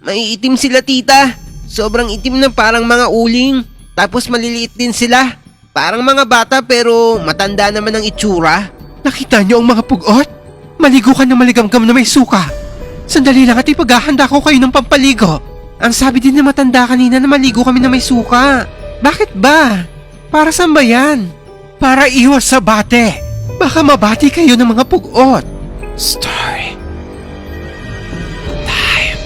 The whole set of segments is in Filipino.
Maiitim sila, tita. Sobrang itim na parang mga uling. Tapos maliliit din sila. Parang mga bata pero matanda naman ang itsura. Nakita niyo ang mga pugot? Maligo ka ng maligamgam na may suka. Sandali lang at ipaghahanda ko kayo ng pampaligo. Ang sabi din na matanda kanina na maligo kami na may suka. Bakit ba? Para saan ba yan? Para iwas sa bate. Baka mabati kayo ng mga pugot. Story time.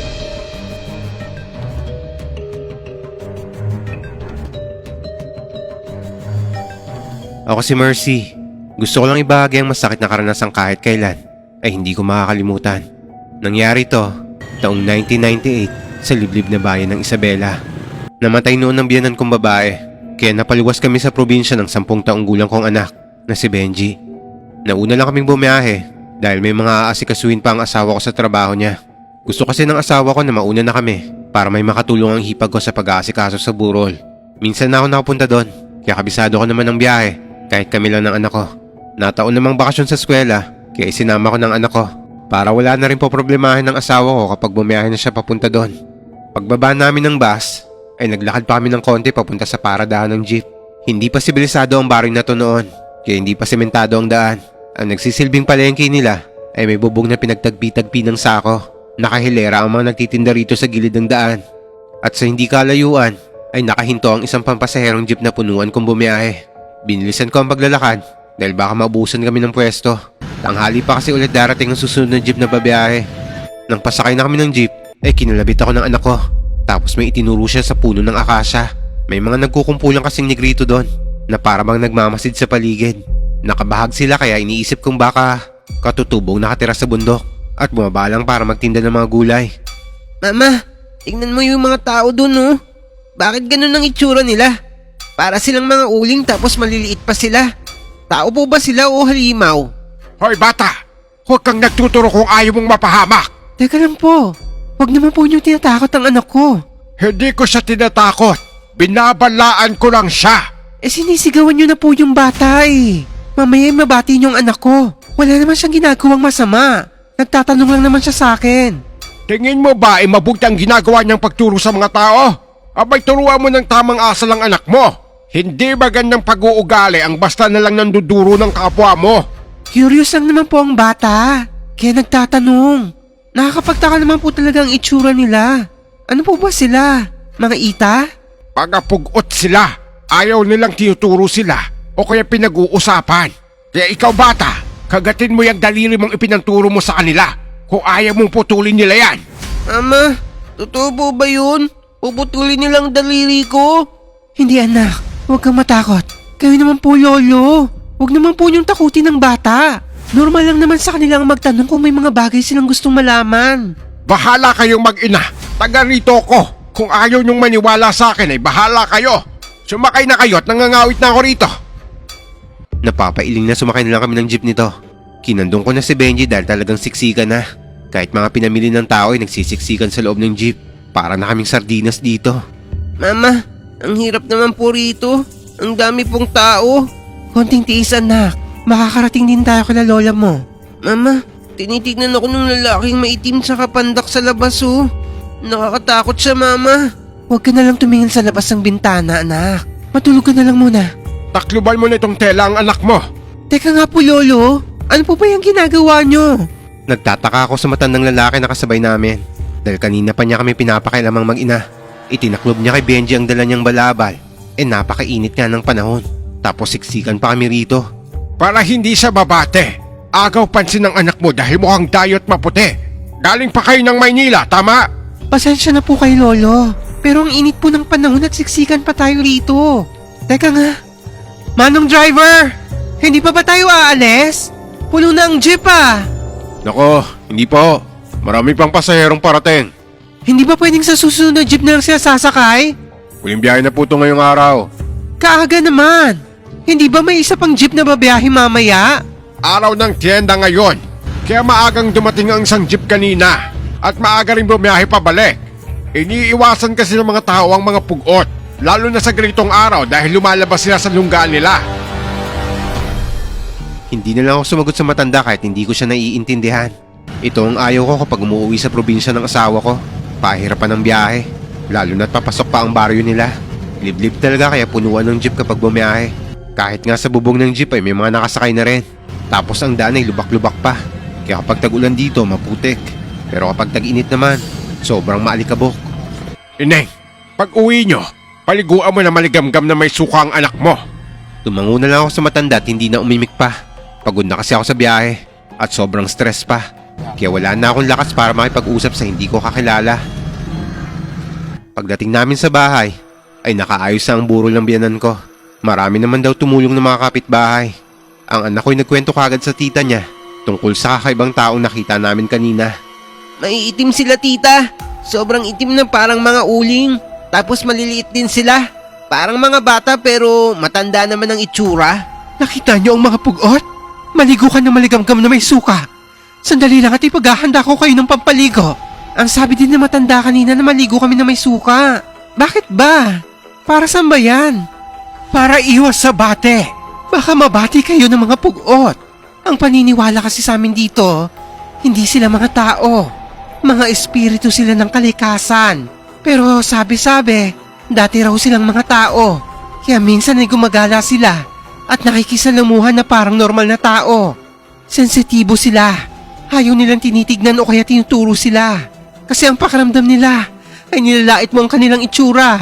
Ako si Mercy. Gusto ko lang ibahagi ang masakit na karanasan kahit kailan ay hindi ko makakalimutan. Nangyari to taong 1998 sa liblib na bayan ng Isabela. Namatay noon ang biyanan kong babae, kaya napaliwas kami sa probinsya ng 10 taong gulang kong anak na si Benji. Nauna lang kaming bumiyahe dahil may mga aasikasuhin pa ang asawa ko sa trabaho niya. Gusto kasi ng asawa ko na mauna na kami para may makatulong ang hipag ko sa pag-aasikaso sa burol. Minsan na ako nakapunta doon, kaya kabisado ko naman ang biyahe kahit kami lang ng anak ko. Nataon namang bakasyon sa eskwela, kaya isinama ko ng anak ko para wala na rin po problemahin ng asawa ko kapag bumiyahe na siya papunta doon. Pagbaba namin ng bus, ay naglakad pa kami ng konti papunta sa paradahan ng jeep. Hindi pa sibilisado ang baryo na to noon, kaya hindi pa sementado ang daan. Ang nagsisilbing palengke nila ay may bubong na pinagtagpi-tagpi ng sako. Nakahilera ang mga nagtitinda rito sa gilid ng daan. At sa hindi kalayuan, ay nakahinto ang isang pampasaherong jeep na punuan kong bumiyahe. Binilisan ko ang paglalakad dahil baka maubusan kami ng pwesto. Tanghali pa kasi ulit darating ang susunod na jeep na babiyahe. Nang pasakay na kami ng jeep, ay kinalabit ako ng anak ko. Tapos may itinuro siya sa puno ng akasya. May mga nagkukumpulang kasing negrito doon na para bang nagmamasid sa paligid. Nakabahag sila kaya iniisip kong baka katutubong nakatira sa bundok at bumaba lang para magtinda ng mga gulay. Mama, tingnan mo yung mga tao doon, oh. Bakit ganun ang itsura nila? Para silang mga uling tapos maliliit pa sila. Tao po ba sila o halimaw? Hoy bata! Huwag kang nagtuturo kung ayaw mong mapahamak! Teka lang po, huwag naman po niyong tinatakot ang anak ko. Hindi ko siya tinatakot. Binabalaan ko lang siya. Sinisigawan niyo na po yung bata eh. Mamaya mabati niyong anak ko. Wala naman siyang ginagawang masama. Nagtatanong lang naman siya sa akin. Tingin mo ba ay mabuti ang ginagawa niyang pagturo sa mga tao? Abay turuan mo ng tamang asal ang anak mo. Hindi magandang pag-uugali ang basta na lang nanduduro ng kapwa mo. Curious lang naman po ang bata. Kaya nagtatanong. Nakakapagtaka naman po talaga ang itsura nila. Ano po ba sila? Mga ita? Pagapugot sila. Ayaw nilang tinuturo sila o kaya pinag-uusapan. Kaya ikaw bata, kagatin mo yung daliri mong ipinanturo mo sa kanila kung ayaw mong putulin nila yan. Ama, totoo po ba yun? Puputulin nilang daliri ko? Hindi anak, huwag kang matakot. Kayo naman po lolo. Huwag naman po niyong takutin ng bata. Normal lang naman sa kanilang magtanong kung may mga bagay silang gustong malaman. Bahala kayong mag-ina. Taga rito ko. Kung ayaw niyong maniwala sa akin ay bahala kayo. Sumakay na kayo at nangangawit na ako rito. Napapailing na sumakay na lang kami ng jeep nito. Kinandong ko na si Benji dahil talagang siksikan na. Kahit mga pinamili ng tao ay nagsisiksikan sa loob ng jeep. Para na kaming sardinas dito. Mama, ang hirap naman po rito. Ang dami pong tao. Konting tiis anak. Makakarating din tayo kala lola mo. Mama, tinitignan ako ng lalaking maitim sa kapandak sa labas, oh. Nakakatakot siya, mama. Huwag ka na lang tumingin sa labas ng bintana, anak. Matulog ka na lang muna. Takluban mo na itong tela ang anak mo. Teka nga po, lolo. Ano po ba yung ginagawa nyo? Nagtataka ako sa matandang lalaki na kasabay namin. Dahil kanina pa niya kami pinapakailamang mag-ina. Itinaklob niya kay Benji ang dala niyang balabal. Napakainit nga ng panahon. Tapos siksikan pa kami rito. Para hindi siya babate. Agaw pansin ng anak mo dahil mukhang dayot maputi. Galing pa kayo ng Maynila, tama? Pasensya na po kay lolo. Pero ang init po ng panahon at siksikan pa tayo rito. Teka nga. Manong driver! Hindi pa ba tayo aalis? Puno na ang jeep ah. Nako, hindi po. Marami pang pasaherong parating. Hindi ba pwedeng sa susunod na jeep na lang siya sasakay? Huling biyahe na po ito ngayong araw. Kaaga naman. Hindi ba may isa pang jeep na babiyahe mamaya? Araw ng tiyenda ngayon. Kaya maagang dumating ang isang jeep kanina. At maaga rin bumiyahe pabalik. Iniiwasan kasi ng mga tao ang mga pugot. Lalo na sa ganitong araw dahil lumalabas sila sa lunggaan nila. Hindi na lang ako sumagot sa matanda kahit hindi ko siya naiintindihan. Ito ang ayaw ko kapag umuwi sa probinsya ng asawa ko. Napahirapan ang biyahe, lalo na't papasok pa ang baryo nila. Liblib talaga kaya punuan ng jeep kapag bumiyahe. Kahit nga sa bubong ng jeep ay may mga nakasakay na rin. Tapos ang daan ay lubak-lubak pa. Kaya kapag tag-ulan dito, maputik. Pero kapag tag-init naman, sobrang maalikabok. Ineng, pag uwi nyo, paliguan mo na maligamgam na may suka ang anak mo. Tumango na lang ako sa matanda at hindi na umimik pa. Pagod na kasi ako sa biyahe at sobrang stress pa. Kaya wala na akong lakas para makipag-usap sa hindi ko kakilala. Pagdating namin sa bahay, ay nakaayos na ang burol ng biyanan ko. Marami naman daw tumulong ng mga kapitbahay. Ang anak ko'y nagkwento kagad sa tita niya tungkol sa kakaibang taong nakita namin kanina. May itim sila, tita. Sobrang itim na parang mga uling. Tapos maliliit din sila. Parang mga bata pero matanda naman ang itsura. Nakita niyo ang mga pugot? Maligo ka ng maligamgam na may suka. Sandali lang at ipaghahanda ko kayo ng pampaligo. Ang sabi din na matanda kanina na maligo kami na may suka. Bakit ba? Para saan ba yan? Para iwas sa bate. Baka mabati kayo ng mga pugot. Ang paniniwala kasi sa amin dito, hindi sila mga tao. Mga espiritu sila ng kalikasan. Pero sabi-sabi, dati raw silang mga tao. Kaya minsan ay gumagala sila at nakikisalamuhan na parang normal na tao. Sensitibo sila. Ayaw nilang tinitignan o kaya tinuturo sila. Kasi ang pakiramdam nila ay nilalait mo ang kanilang itsura.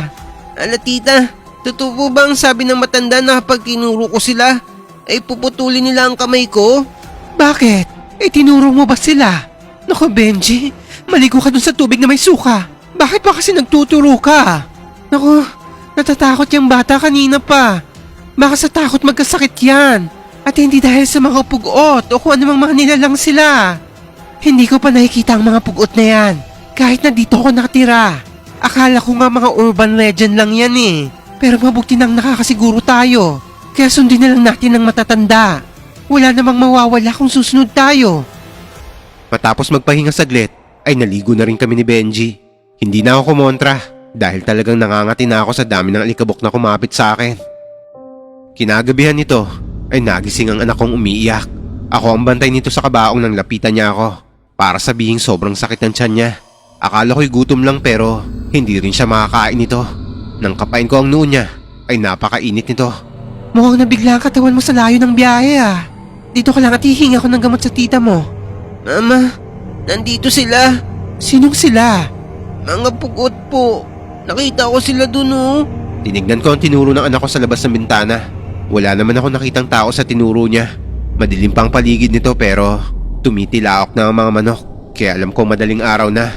Ala tita, totoo po ba ang sabi ng matanda na kapag tinuro ko sila, ay puputulin nila ang kamay ko? Bakit? Tinuro mo ba sila? Naku Benji, maligo ka dun sa tubig na may suka. Bakit ba kasi nagtuturo ka? Naku, natatakot yung bata kanina pa. Baka sa takot magkasakit yan. At hindi dahil sa mga pugot o kung anumang mga nilalang sila. Hindi ko pa nakikita ang mga pugot na yan. Kahit na dito ako nakatira. Akala ko nga mga urban legend lang yan eh. Pero mabuti nang nakakasiguro tayo. Kaya sundin na lang natin ang matatanda. Wala namang mawawala kung susunod tayo. Matapos magpahinga saglit, ay naligo na rin kami ni Benji. Hindi na ako kumontra dahil talagang nangangati na ako sa dami ng alikabok na kumapit sa akin. Kinagabihan nito ay nagising ang anak kong umiiyak. Ako ang bantay nito sa kabaong nang lapitan niya ako para sabihing sobrang sakit ng tiyan niya. Akala ko'y gutom lang pero hindi rin siya makakain nito. Nang kapain ko ang noo niya ay napakainit nito. Mukhang nabigla ang katawan mo sa layo ng biyahe ah. Dito ka lang at hihingi ako ng gamot sa tita mo. Mama, nandito sila. Sinong sila? Mga pugot po. Nakita ko sila dun oh. Tinignan ko ang tinuro ng anak ko sa labas ng bintana. Wala naman ako nakitang tao sa tinuro niya. Madilim pang paligid nito pero tumitilaok na ang mga manok. Kaya alam ko madaling araw na.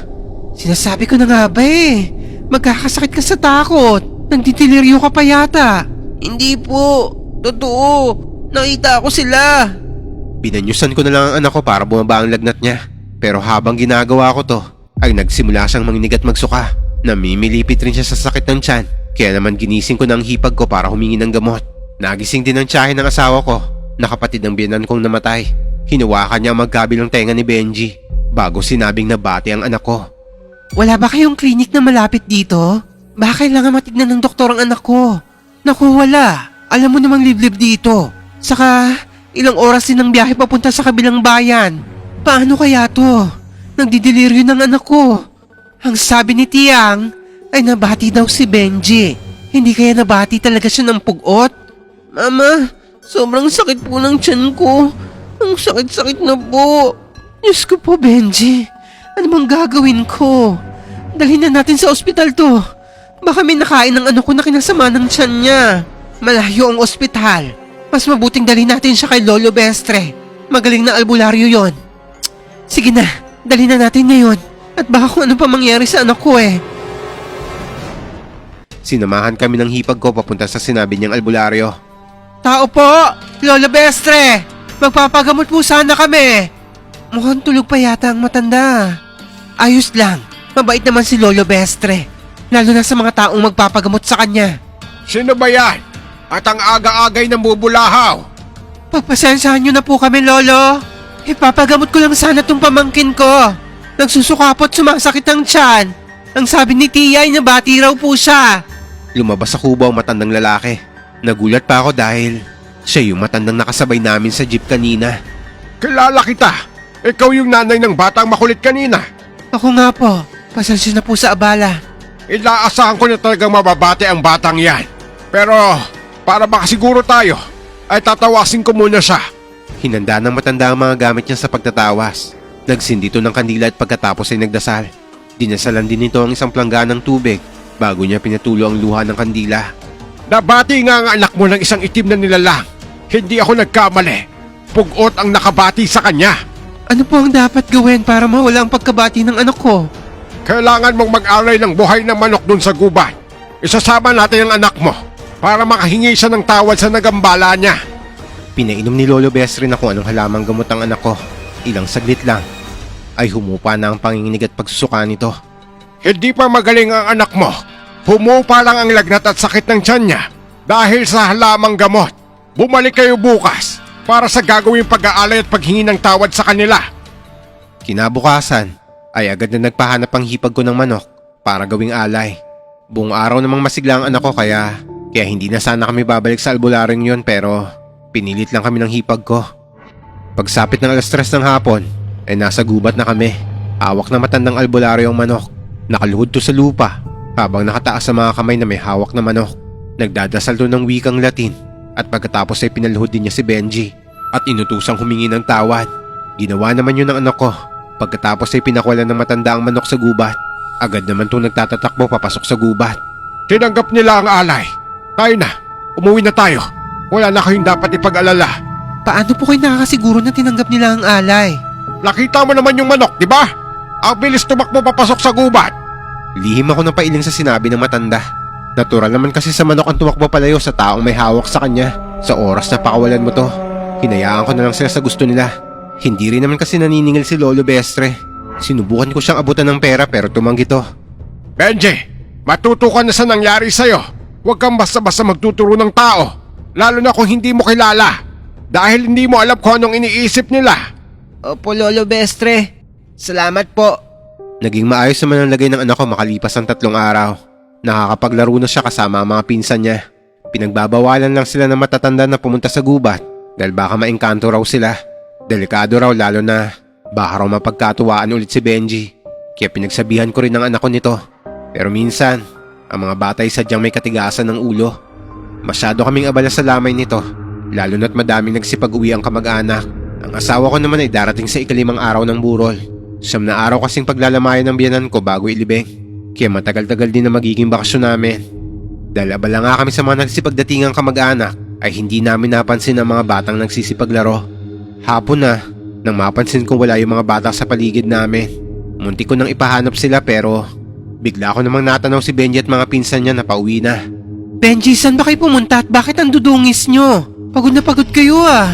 Sinasabi ko na nga ba eh. Magkakasakit ka sa takot. Nagtitiliryo ka pa yata. Hindi po. Totoo. Nakita ko sila. Binanyusan ko na lang ang anak ko para bumaba ang lagnat niya. Pero habang ginagawa ko to, ay nagsimula siyang manginig at magsuka. Namimilipit rin siya sa sakit ng tiyan. Kaya naman ginising ko ng hipag ko para humingi ng gamot. Nagising din ang tiyahin ng asawa ko na kapatid ng biyanan kong namatay. Hinawakan niya ang magkabilang tenga ni Benji bago sinabing nabati ang anak ko. Wala ba kayong klinik na malapit dito? Baka kailangan matignan ng doktor ang anak ko. Naku, wala. Alam mo namang liblib dito. Saka, ilang oras din ang biyahe papunta sa kabilang bayan. Paano kaya to? Nagdideliryo ng anak ko. Ang sabi ni Tiang, ay nabati daw si Benji. Hindi kaya nabati talaga siya ng pugot? Mama, sobrang sakit po ng tiyan ko. Ang sakit-sakit na po. Diyos ko po, Benji. Ano bang gagawin ko? Dalhin na natin sa ospital to. Baka may nakain ng anak ko na kinasama ng tiyan niya. Malayo ang ospital. Mas mabuting dalhin natin siya kay Lolo Bestre. Magaling na albularyo yon. Sige na, dalhin na natin ngayon. At baka kung ano pa mangyari sa anak ko eh. Sinamahan kami ng hipag ko papunta sa sinabi niyang albularyo. Tao po! Lolo Bestre! Magpapagamot po sana kami! Mukhang tulog pa yata ang matanda. Ayos lang. Mabait naman si Lolo Bestre. Lalo na sa mga taong magpapagamot sa kanya. Sino ba yan? At ang aga-agay ng bubulahaw? Pagpasensyahan niyo na po kami, Lolo. Ipapagamot ko lang sana tong pamangkin ko. Nagsusukapot sumasakit ang tiyan. Ang sabi ni Tia ay nabati raw po siya. Lumabas sa kubo ang matandang lalaki. Nagulat pa ako dahil siya yung matandang nakasabay namin sa jeep kanina. Kilala kita. Ikaw yung nanay ng batang makulit kanina. Ako nga po. Pasensya na po sa abala. Inaasahan ko na talagang mababati ang batang yan. Pero para makasiguro tayo, ay tatawasin ko muna siya. Hinanda ng matanda ang mga gamit niya sa pagtatawas. Nagsindito ng kandila at pagkatapos ay nagdasal. Dinasalan din nito ang isang plangganang tubig bago niya pinatulo ang luha ng kandila. Nabati nga ang anak mo ng isang itim na nilalang. Hindi ako nagkamali. Pugot ang nakabati sa kanya. Ano po ang dapat gawin para mawala ang pagkabati ng anak ko? Kailangan mong mag-alay ng buhay ng manok dun sa gubat. Isasama natin ang anak mo para makahingi siya ng tawad sa nagambala niya. Pinainom ni Lolo Bestre na kung anong halamang gamot ang anak ko. Ilang saglit lang ay humupa na ang panginginig at pagsusuka nito. Hindi pa magaling ang anak mo. Humupa lang ang lagnat at sakit ng tiyan niya dahil sa halamang gamot. Bumalik kayo bukas para sa gagawing pag-aalay at paghingi ng tawad sa kanila. Kinabukasan ay agad na nagpahanap ang hipag ko ng manok para gawing alay. Buong araw namang masigla ang anak ko kaya hindi na sana kami babalik sa albularyong yon pero pinilit lang kami ng hipag ko. Pagsapit ng 3:00 ng hapon ay nasa gubat na kami. Hawak na matandang albularyo ang manok. Nakaluhod to sa lupa habang nakataas sa mga kamay na may hawak na manok. Nagdadasal to ng wikang Latin at pagkatapos ay pinaluhod din niya si Benji at inutusang humingi ng tawad. Ginawa naman yun ng anak ko. Pagkatapos ay pinakwalan ng matanda ang manok sa gubat. Agad naman to nagtatatakbo papasok sa gubat. Tinanggap nila ang alay. Tayo na, umuwi na tayo. Wala na kayong dapat ipag-alala. Paano po kayo nakakasiguro na tinanggap nila ang alay? Nakita mo naman yung manok, di ba? Ang bilis tumakbo papasok sa gubat. Lihim ako ng pailing sa sinabi ng matanda. Natural naman kasi sa manok ang tumakbo palayo sa taong may hawak sa kanya. Sa oras na pakawalan mo to, hinayaan ko na lang sila sa gusto nila. Hindi rin naman kasi naniningil si Lolo Bestre. Sinubukan ko siyang abutan ng pera pero tumanggi to. Benji, matuto ka na sa nangyari sa'yo. Huwag kang basta-basta magtuturo ng tao. Lalo na kung hindi mo kilala. Dahil hindi mo alam kung anong iniisip nila. Opo, Lolo Bestre. Salamat po. Naging maayos naman ang lagay ng anak ko makalipas ang 3 araw. Nakakapaglaro na siya kasama ang mga pinsan niya. Pinagbabawalan lang sila ng matatanda na pumunta sa gubat dahil baka maengkanto raw sila. Delikado raw lalo na baka raw mapagkatuwaan ulit si Benji. Kaya pinagsabihan ko rin ang anak ko nito. Pero minsan, ang mga batay sadyang may katigasan ng ulo. Masyado kaming abala sa lamay nito, lalo na't madaming nagsipag-uwi ang kamag-anak. Ang asawa ko naman ay darating sa 5 araw ng burol. 9 na araw kasing paglalamayan ng biyanan ko bago ilibing. Kaya matagal-tagal din na magiging bakasyon namin. Dahil abala nga kami sa mga nagsipagdatingang kamag-anak ay hindi namin napansin ang mga batang nagsisipaglaro. Hapon na, nang mapansin kong wala yung mga bata sa paligid namin. Munti ko nang ipahanap sila pero bigla ko namang natanaw si Benji at mga pinsan niya na pauwi na. Benji, saan ba kayo pumunta at bakit ang dudungis nyo? Pagod na pagod kayo ah.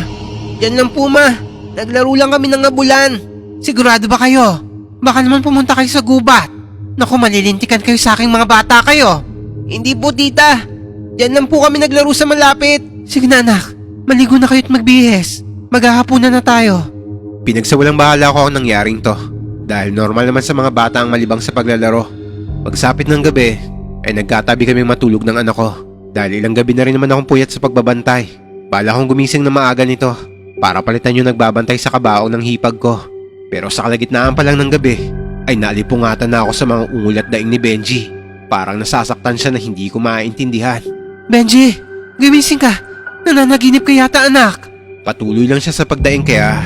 Yan lang po ma, naglaro lang kami ng abulan. Sigurado ba kayo? Baka naman pumunta kayo sa gubat. Naku, malilintikan kayo sa aking mga bata kayo. Hindi po tita, yan lang po kami naglaro sa malapit. Sige na anak, maligo na kayo at magbihis. Maghahapunan na tayo. Pinagsawalang bahala ko ang nangyaring to. Dahil normal naman sa mga bata ang malibang sa paglalaro. Pagsapit ng gabi, ay nagkatabi kaming matulog ng anak ko. Dahil ilang gabi na rin naman akong puyat sa pagbabantay. Bala kong gumising na maaga nito para palitan yung nagbabantay sa kabaong ng hipag ko. Pero sa kalagitnaan pa lang ng gabi, ay nalipungatan na ako sa mga ungulat daing ni Benji. Parang nasasaktan siya na hindi ko maintindihan. Benji, gumising ka. Nananaginip ka yata anak. Patuloy lang siya sa pagdaing kaya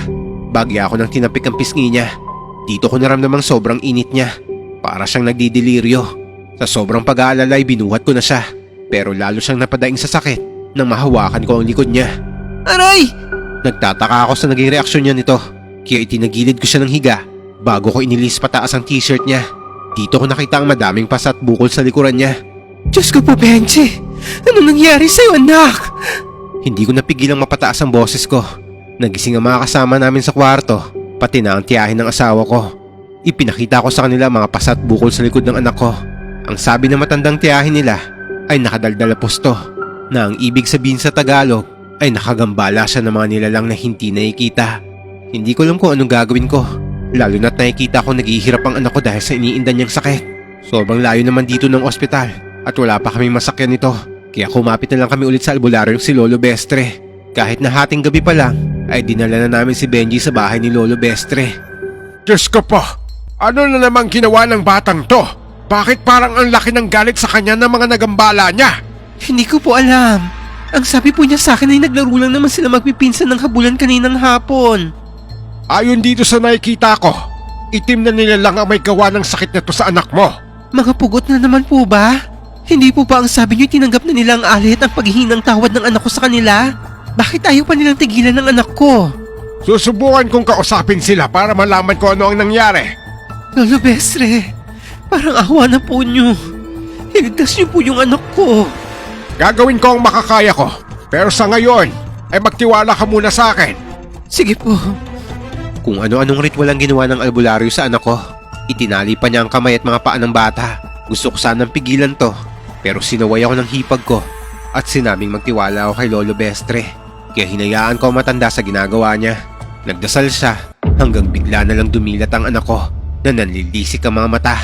bagya ako ng tinapik ang pisngi niya. Dito ko naramdamang sobrang init niya. Para siyang nagdidiliryo. Sa sobrang pag-aalala ay binuhat ko na siya. Pero lalo siyang napadaing sa sakit nang mahawakan ko ang likod niya. Aray! Nagtataka ako sa naging reaksyon niya nito. Kaya itinagilid ko siya ng higa bago ko inilis pataas ang t-shirt niya. Dito ko nakita ang madaming pasa at bukol sa likuran niya. Diyos ko po, Benji! Ano nangyari sa'yo, anak? Hindi ko napigilang mapataas ang boses ko. Nagising ang mga kasama namin sa kwarto, pati na ang tiyahin ng asawa ko. Ipinakita ko sa kanila mga pasa at bukol sa likod ng anak ko. Ang sabi ng matandang tiyahin nila ay nakadaldala pusto, na ang ibig sabihin sa Tagalog ay nakagambala siya ng mga nilalang na hindi nakikita. Hindi ko alam kung anong gagawin ko, lalo na't nakikita ko naghihirap ang anak ko dahil sa iniindan niyang sakit. Sobrang layo naman dito ng ospital at wala pa kaming masakyan nito. Kaya kumapit na lang kami ulit sa albularyong si Lolo Bestre. Kahit na hating gabi pa lang, ay dinala na namin si Benji sa bahay ni Lolo Bestre. Diyos ko po, Ano na namang ginawa ng batang to? Bakit parang ang laki ng galit sa kanya ng mga nagambala niya? Hindi ko po alam. Ang sabi po niya sa akin ay naglaro lang naman sila magpipinsan ng habulan kaninang hapon. Ayon dito sa nakikita ko, itim na nila lang ang may gawa ng sakit na to sa anak mo. Mga pugot na naman po ba? Hindi po ba ang sabi niyo tinanggap na nila ang alit ang paghihinang tawad ng anak ko sa kanila? Bakit ayaw pa nilang tigilan ng anak ko? Susubukan kong kausapin sila para malaman ko ano ang nangyari. Lolo Bestre, parang awa na po niyo. Iligtas niyo po yung anak ko. Gagawin ko ang makakaya ko, pero sa ngayon ay magtiwala ka muna sa akin. Sige po. Kung ano-anong ritual ang ginawa ng albularyo sa anak ko, itinali pa niya ang kamay at mga paa ng bata. Gusto ko sanang pigilan to, pero sinaway ako ng hipag ko at sinabing magtiwala ako kay Lolo Bestre. Kaya hinayaan ko ang matanda sa ginagawa niya. Nagdasal siya hanggang bigla na lang dumilat ang anak ko na nanlilisik ang mga mata.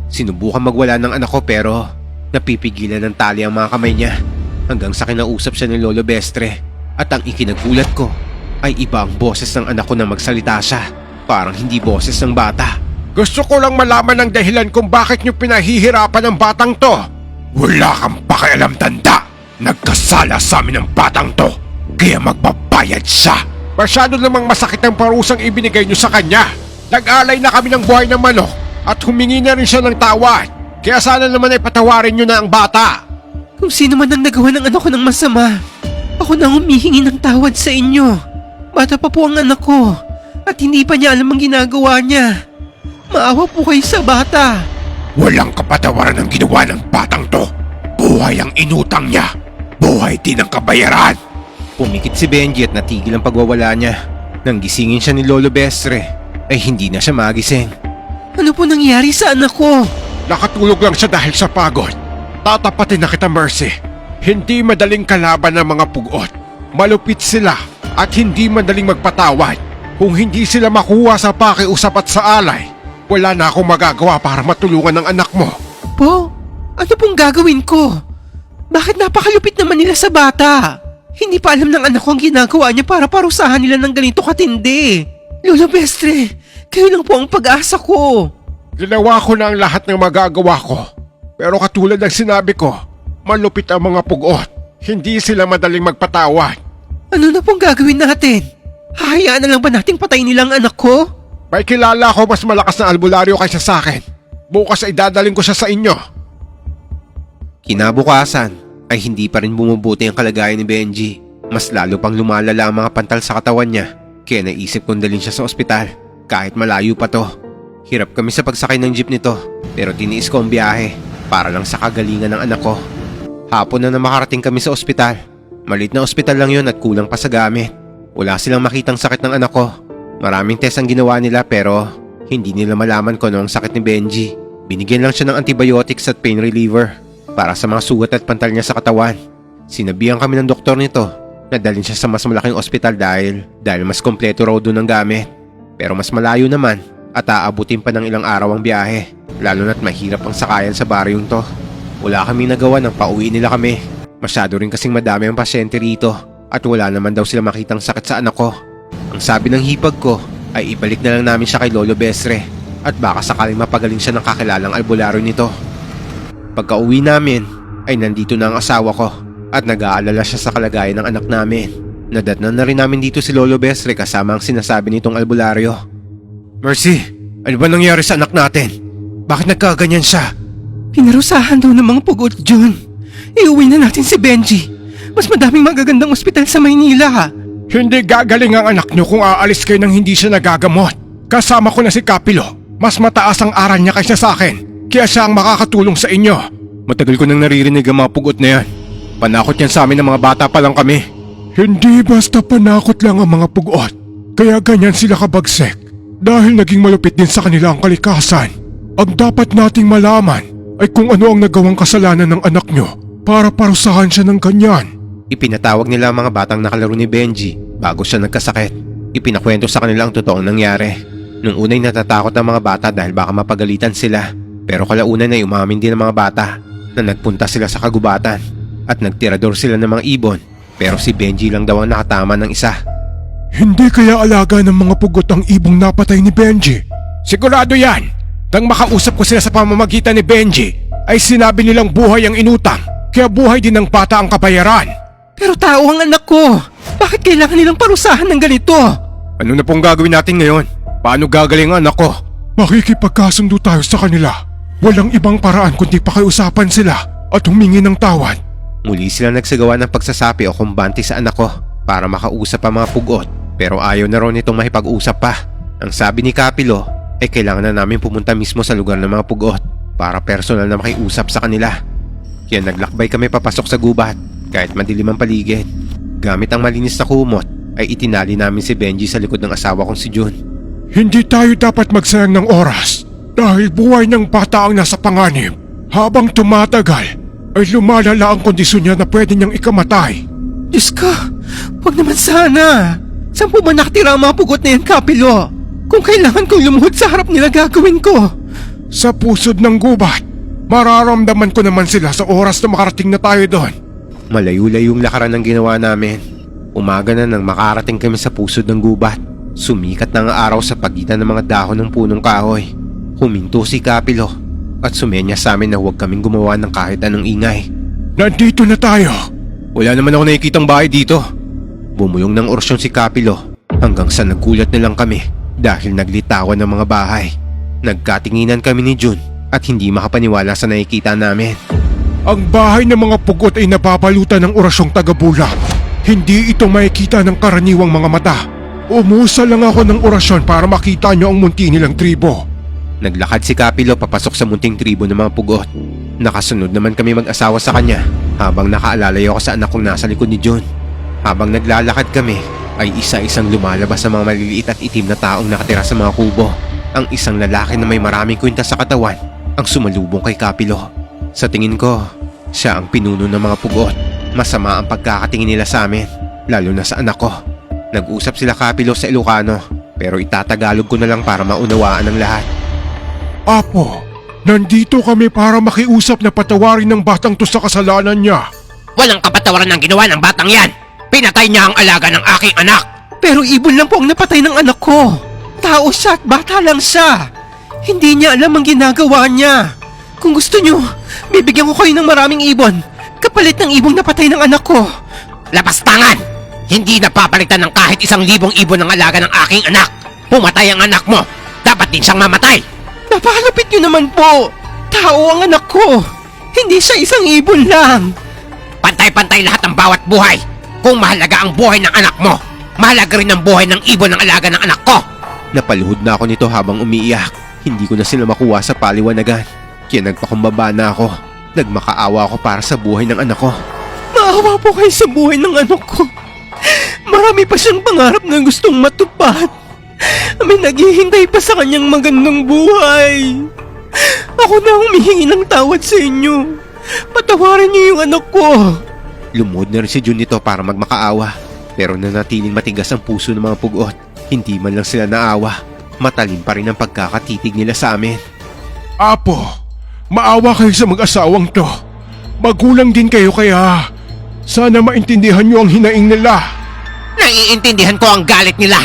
Sinubukan magwala ng anak ko pero napipigilan ng tali ang mga kamay niya hanggang sa kinausap siya ni Lolo Bestre. At ang ikinagulat ko ay iba ang boses ng anak ko nang magsalita siya. Parang hindi boses ng bata. Gusto ko lang malaman ang dahilan kung bakit niyo pinahihirapan ang batang to. Wala kang pakialam, tanda. Nagkasala sa amin ang batang to, kaya magbabayad siya. Masyado namang masakit ang parusang ibinigay niyo sa kanya. Nag-alay na kami ng buhay ng manok at humingi na rin siya ng tawad. Kaya sana naman ay patawarin niyo na ang bata. Kung sino man ang nagawa ng anak ko ng masama, ako na ang humihingi ng tawad sa inyo. Bata pa po ang anak ko at hindi pa niya alam ang ginagawa niya. Maawa po kayo sa bata. Walang kapatawaran ang ginawa ng batang to. Buhay ang inutang niya. Buhay din ang kabayaran. Pumikit si Benji at natigil ang pagwawala niya. Nang gisingin siya ni Lolo Bestre, ay hindi na siya magising. Ano po nangyari sa anak ko? Nakatulog lang siya dahil sa pagod. Tatapatin na kita, Mercy. Hindi madaling kalaban ng mga pugot. Malupit sila at hindi madaling magpatawad. Kung hindi sila makuha sa pakiusap at sa alay, wala na akong magagawa para matulungan ang anak mo. Po, ano pong gagawin ko? Bakit napakalupit naman nila sa bata? Hindi pa alam ng anak ko ang ginagawa niya para parusahan nila ng ganito katindi. Lolo Bestre, kayo lang po ang pag-asa ko. Ginawa ko na ang lahat ng magagawa ko. Pero katulad ng sinabi ko, malupit ang mga pugot. Hindi sila madaling magpatawad. Ano na pong gagawin natin? Hahayaan na lang ba nating patay nilang anak ko? May kilala ko mas malakas na albularyo kaysa sa akin. Bukas ay dadaling ko siya sa inyo. Kinabukasan ay hindi pa rin bumubuti ang kalagayan ni Benji. Mas lalo pang lumalala ang mga pantal sa katawan niya. Kaya naisip kong dalhin siya sa ospital kahit malayo pa to. Hirap kami sa pagsakay ng jeep nito pero tiniis ko ang biyahe para lang sa kagalingan ng anak ko. Hapon na makarating kami sa ospital. Maliit na ospital lang yun at kulang pa sa gamit. Wala silang makitang sakit ng anak ko. Maraming test ang ginawa nila pero hindi nila malaman kung ano ang sakit ni Benji. Binigyan lang siya ng antibiotics at pain reliever para sa mga sugat at pantal niya sa katawan. Sinabihan kami ng doktor nito na dalhin siya sa mas malaking ospital dahil mas kompleto raw doon ang gamit. Pero mas malayo naman at aabutin pa ng ilang araw ang biyahe. Lalo na't mahirap ang sakayan sa baryong to. Wala kaming nagawa nang pauwi nila kami. Masyado rin kasing madami ang pasyente rito at wala naman daw sila makitang sakit sa anak ko. Ang sabi ng hipag ko ay ibalik na lang namin siya kay Lolo Bestre at baka sakaling mapagaling siya ng kakilalang albularyo nito. Pagka uwi namin ay nandito na ang asawa ko at nag-aalala siya sa kalagayan ng anak namin. Nadatnan na rin namin dito si Lolo Bestre kasama ang sinasabi nitong albularyo. Mercy, ano ba nangyari sa anak natin? Bakit nagkaganyan siya? Pinarusahan daw ng mga pugot, John. Iuwi na natin si Benji. Mas madaming magagandang ospital sa Maynila. Hindi gagaling ang anak niyo kung aalis kayo nang hindi siya nagagamot. Kasama ko na si Kapilo. Mas mataas ang aral niya kaysa sa akin. Kaya siya ang makakatulong sa inyo. Matagal ko nang naririnig ang mga pugot na yan. Panakot yan sa amin ng mga bata pa lang kami. Hindi basta panakot lang ang mga pugot. Kaya ganyan sila kabagsik. Dahil naging malupit din sa kanila ang kalikasan. Ang dapat nating malaman ay kung ano ang nagawang kasalanan ng anak nyo para parusahan siya ng ganyan. Ipinatawag nila ang mga batang nakalaro ni Benji bago siya nagkasakit. Ipinakwento sa kanila ang totoong nangyari. Nung unay natatakot ang mga bata dahil baka mapagalitan sila. Pero kalaunan ay umamin din ang mga bata na nagpunta sila sa kagubatan at nagtirador sila ng mga ibon. Pero si Benji lang daw ang nakatama ng isa. Hindi kaya alaga ng mga pugot ang ibong napatay ni Benji? Sigurado yan! Nang makausap ko sila sa pamamagitan ni Benji, ay sinabi nilang buhay ang inutang, kaya buhay din ng bata ang kabayaran. Pero tao ang anak ko. Bakit kailangan nilang parusahan ng ganito? Ano na pong gagawin natin ngayon? Paano gagaling ang anak ko? Makikipagkasundo tayo sa kanila. Walang ibang paraan kundi pakiusapan sila at humingi ng tawad. Muli sila nagsagawa ng pagsasapi o kumbante sa anak ko para makausap ang mga pugot, pero ayaw na raw nitong makipag-usap pa. Ang sabi ni Kapilo ay kailangan na namin pumunta mismo sa lugar ng mga pugot para personal na makiusap sa kanila. Kaya naglakbay kami papasok sa gubat kahit madilim ang paligid. Gamit ang malinis na kumot ay itinali namin si Benji sa likod ng asawa kong si Jun. Hindi tayo dapat magsayang ng oras dahil buhay ng bata ang nasa panganib. Habang tumatagal ay lumalala ang kondisyon niya na pwede niyang ikamatay. Diyos ko, huwag naman sana. Saan po ba nakatira ang mga pugot na yan, Kapilo? Kung kailangan kong lumuhod sa harap nila, gagawin ko. Sa pusod ng gubat, mararamdaman ko naman sila sa oras na makarating na tayo doon. Malayo-layong lakaran ang ginawa namin. Umaga na nang makarating kami sa pusod ng gubat. Sumikat na ang araw sa pagitan ng mga dahon ng punong kahoy. Huminto si Kapilo at sumenya sa amin na huwag kaming gumawa ng kahit anong ingay. Nandito na tayo. Wala naman ako nakikitang bahay dito. Bumulong ng orasyon si Kapilo hanggang sa nagkulat na lang kami dahil naglitawan ng mga bahay. Nagkatinginan kami ni Jun at hindi makapaniwala sa nakikita namin. Ang bahay ng mga pugot ay nababalutan ng orasyong tagabulak. Hindi ito makikita ng karaniwang mga mata. Umusa lang ako ng orasyon para makita niyo ang munti nilang tribo. Naglakad si Kapilo papasok sa munting tribo ng mga pugot. Nakasunod naman kami mag-asawa sa kanya habang nakaalalay ako sa anak kong nasa likod ni John. Habang naglalakad kami ay isa-isang lumalabas sa mga maliliit at itim na taong nakatira sa mga kubo. Ang isang lalaki na may maraming kwintas sa katawan ang sumalubong kay Kapilo. Sa tingin ko, siya ang pinuno ng mga pugot. Masama ang pagkakatingin nila sa amin, lalo na sa anak ko. Nag-usap sila Kapilo sa Ilocano pero itatagalog ko na lang para maunawaan ng lahat. Apo, nandito kami para makiusap na patawarin ng batang to sa kasalanan niya. Walang kapatawaran ng ginawa ng batang yan. Pinatay niya ang alaga ng aking anak. Pero ibon lang po ang napatay ng anak ko. Tao siya at bata lang siya. Hindi niya alam ang ginagawa niya. Kung gusto niyo, bibigyan ko kayo ng maraming ibon. Kapalit ng ibong napatay ng anak ko. Lapastangan! Hindi napapalitan ng kahit 1,000 ibon ng alaga ng aking anak. Pumatay ang anak mo. Dapat din siyang mamatay. Napakalapit niyo naman po. Tao ang anak ko. Hindi siya isang ibon lang. Pantay-pantay lahat ng bawat buhay. Kung mahalaga ang buhay ng anak mo, mahalaga rin ang buhay ng ibon ng alaga ng anak ko. Napaluhod na ako nito habang umiiyak. Hindi ko na sila makuha sa paliwanagan. Kaya nagpakumbaba na ako. Nagmakaawa ako para sa buhay ng anak ko. Maawa po kayo sa buhay ng anak ko. Marami pa siyang pangarap na gustong matupad. May naghihintay pa sa kanyang magandang buhay. Ako na humihingi ng tawad sa inyo. Patawarin niyo yung anak ko. Lumuhod na rin si Jun nito para magmakaawa. Pero nanatiling matigas ang puso ng mga pugot. Hindi man lang sila naawa. Matalim pa rin ang pagkakatitig nila sa amin. Apo, maawa kayo sa mag-asawang to. Magulang din kayo kaya sana maintindihan niyo ang hinaing nila. Naiintindihan ko ang galit nila.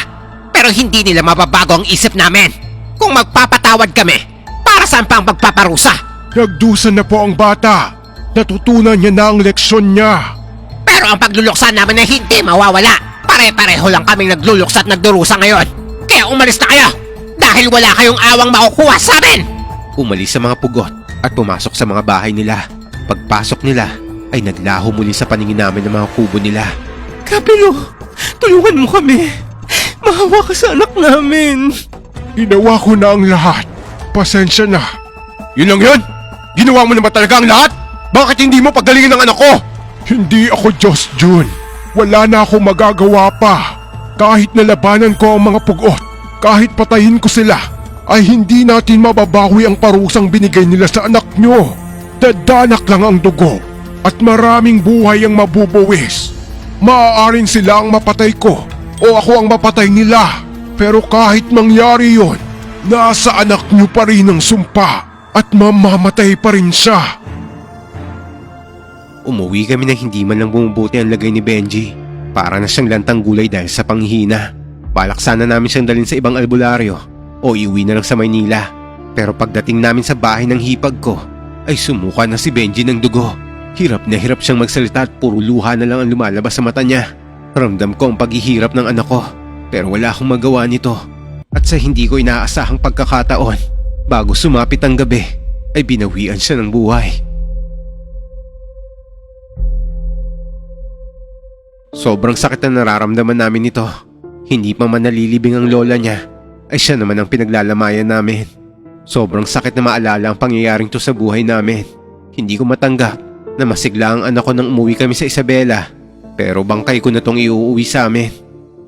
Pero hindi nila mababago ang isip namin. Kung magpapatawad kami, para saan pa ang magpaparusa? Nagdusa na po ang bata. Natutunan niya na ang leksyon niya. Pero ang pagluluksa namin ay hindi mawawala. Pare-pareho lang kaming nagluluksa at nagdurusa ngayon. Kaya umalis na kayo dahil wala kayong awang makukuha sa amin. Umalis sa mga pugot at pumasok sa mga bahay nila. Pagpasok nila ay naglaho muli sa paningin namin ng mga kubo nila. Kapilo, tulungan mo kami. Mahawa ka sa anak namin. Ginawa ko na ang lahat. Pasensya na. Yun lang yun? Ginawa mo na ba talaga ang lahat? Bakit hindi mo pagalingin ang anak ko? Hindi ako Diyos, Jun. Wala na akong magagawa pa. Kahit nalabanan ko ang mga pugot, kahit patayin ko sila, ay hindi natin mababawi ang parusang binigay nila sa anak nyo. Dadanak lang ang dugo at maraming buhay ang mabubuwis. Maaaring sila ang mapatay ko o ako ang mapatay nila. Pero kahit mangyari yon, nasa anak nyo pa rin ang sumpa at mamamatay pa rin siya. Umuwi kami na hindi man lang bumubuti ang lagay ni Benji. Para na siyang lantang gulay dahil sa panghihina. Balak sana namin siyang dalhin sa ibang albularyo o iuwi na lang sa Maynila. Pero pagdating namin sa bahay ng hipag ko, ay sumuka na si Benji ng dugo. Hirap na hirap siyang magsalita at puro luha na lang ang lumalabas sa mata niya. Ramdam ko ang paghihirap ng anak ko, pero wala akong magawa nito. At sa hindi ko inaasahang pagkakataon, bago sumapit ang gabi, ay binawian siya ng buhay. Sobrang sakit na nararamdaman namin nito. Hindi pa man nalilibing ang lola niya, ay siya naman ang pinaglalamayan namin. Sobrang sakit na maalala ang pangyayaring to sa buhay namin. Hindi ko matanggap na masigla ang anak ko nang umuwi kami sa Isabela. Pero bangkay ko na tong iuuwi sa amin.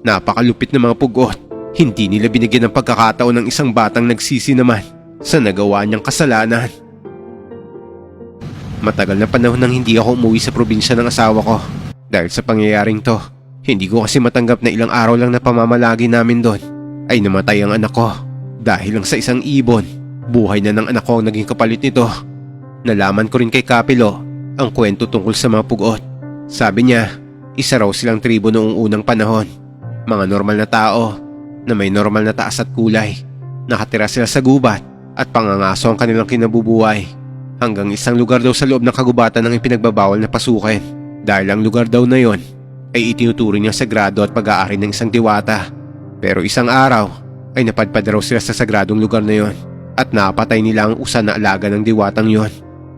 Napakalupit ng mga pugot. Hindi nila binigyan ng pagkakataon ng isang batang nagsisi naman sa nagawa niyang kasalanan. Matagal na panahon nang hindi ako umuwi sa probinsya ng asawa ko. Dahil sa pangyayaring to, hindi ko kasi matanggap na ilang araw lang na pamamalagi namin doon ay namatay ang anak ko. Dahil lang sa isang ibon, buhay na ng anak ko ang naging kapalit nito. Nalaman ko rin kay Kapilo ang kwento tungkol sa mga pugot. Sabi niya, isa raw silang tribo noong unang panahon. Mga normal na tao na may normal na taas at kulay. Nakatira sila sa gubat at pangangaso ang kanilang kinabubuhay. Hanggang isang lugar daw sa loob ng kagubatan ang ipinagbabawal na pasukin. Dahil ang lugar daw na yon ay itinuturing niyang sagrado at pag-aari ng isang diwata. Pero isang araw ay napadpad raw sila sa sagradong lugar na yon at napatay nila ang usa na alaga ng diwatang yon.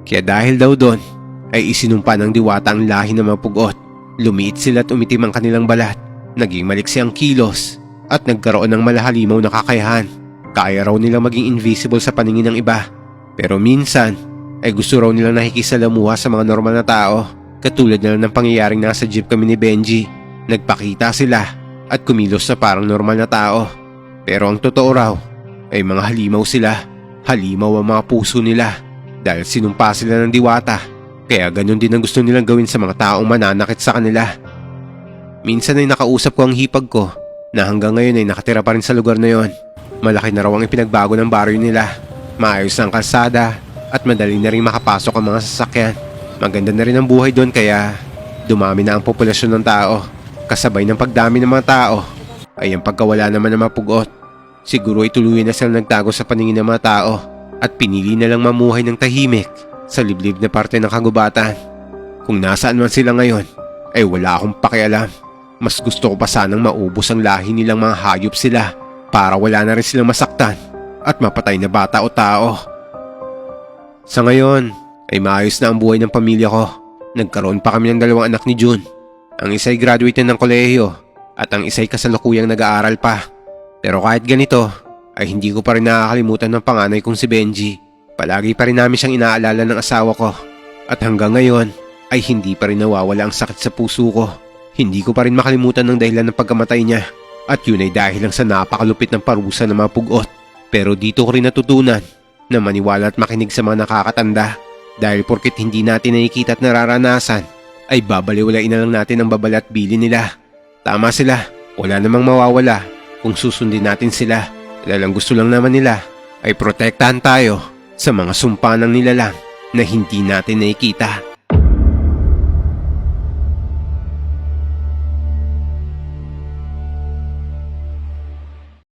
Kaya dahil daw doon ay isinumpa ng diwata ang lahi ng mga pugot. Lumiit sila at umitim ang kanilang balat. Naging maliksi ang kilos at nagkaroon ng malahalimaw na kakayahan. Kaya raw nilang maging invisible sa paningin ng iba. Pero minsan ay gusto raw nilang nakikisalamuha sa mga normal na tao. Katulad na lang ng pangyayaring nasa jeep kami ni Benji. Nagpakita sila at kumilos na parang normal na tao. Pero ang totoo raw ay mga halimaw sila. Halimaw ang mga puso nila dahil sinumpa sila ng diwata. Kaya ganun din ang gusto nilang gawin sa mga taong mananakit sa kanila. Minsan ay nakausap ko ang hipag ko na hanggang ngayon ay nakatira pa rin sa lugar na yon. Malaki na raw ang ipinagbago ng baryo nila. Maayos ang kalsada at madali na rin makapasok ang mga sasakyan. Maganda na rin ang buhay doon kaya dumami na ang populasyon ng tao. Kasabay ng pagdami ng mga tao ay ang pagkawala naman ng mga pugot. Siguro ay tuluyan na sila nagtago sa paningin ng mga tao at pinili na lang mamuhay ng tahimik sa liblib na parte ng kagubatan. Kung nasaan man sila ngayon ay wala akong pakialam. Mas gusto ko pa sanang maubos ang lahi nilang mga hayop sila para wala na rin silang masaktan at mapatay na bata o tao. Sa ngayon ay maayos na ang buhay ng pamilya ko. Nagkaroon pa kami ng 2 anak ni June. Ang isa'y graduate ng kolehiyo at ang isa'y kasalukuyang nag-aaral pa. Pero kahit ganito ay hindi ko pa rin nakakalimutan ng panganay kong si Benji. Palagi pa rin namin siyang inaalala ng asawa ko. At hanggang ngayon ay hindi pa rin nawawala ang sakit sa puso ko. Hindi ko pa rin makalimutan ng dahilan ng pagkamatay niya. At yun ay dahil lang sa napakalupit ng parusa ng mga pugot. Pero dito ko rin natutunan na maniwala at makinig sa mga nakakatanda. Dahil porket hindi natin nakikita at nararanasan, ay babaliwalain na lang natin ang babala at bili nila. Tama sila, wala namang mawawala kung susundin natin sila. Dahil ang gusto lang naman nila ay protektahan tayo sa mga sumpa ng nilalang na hindi natin nakikita.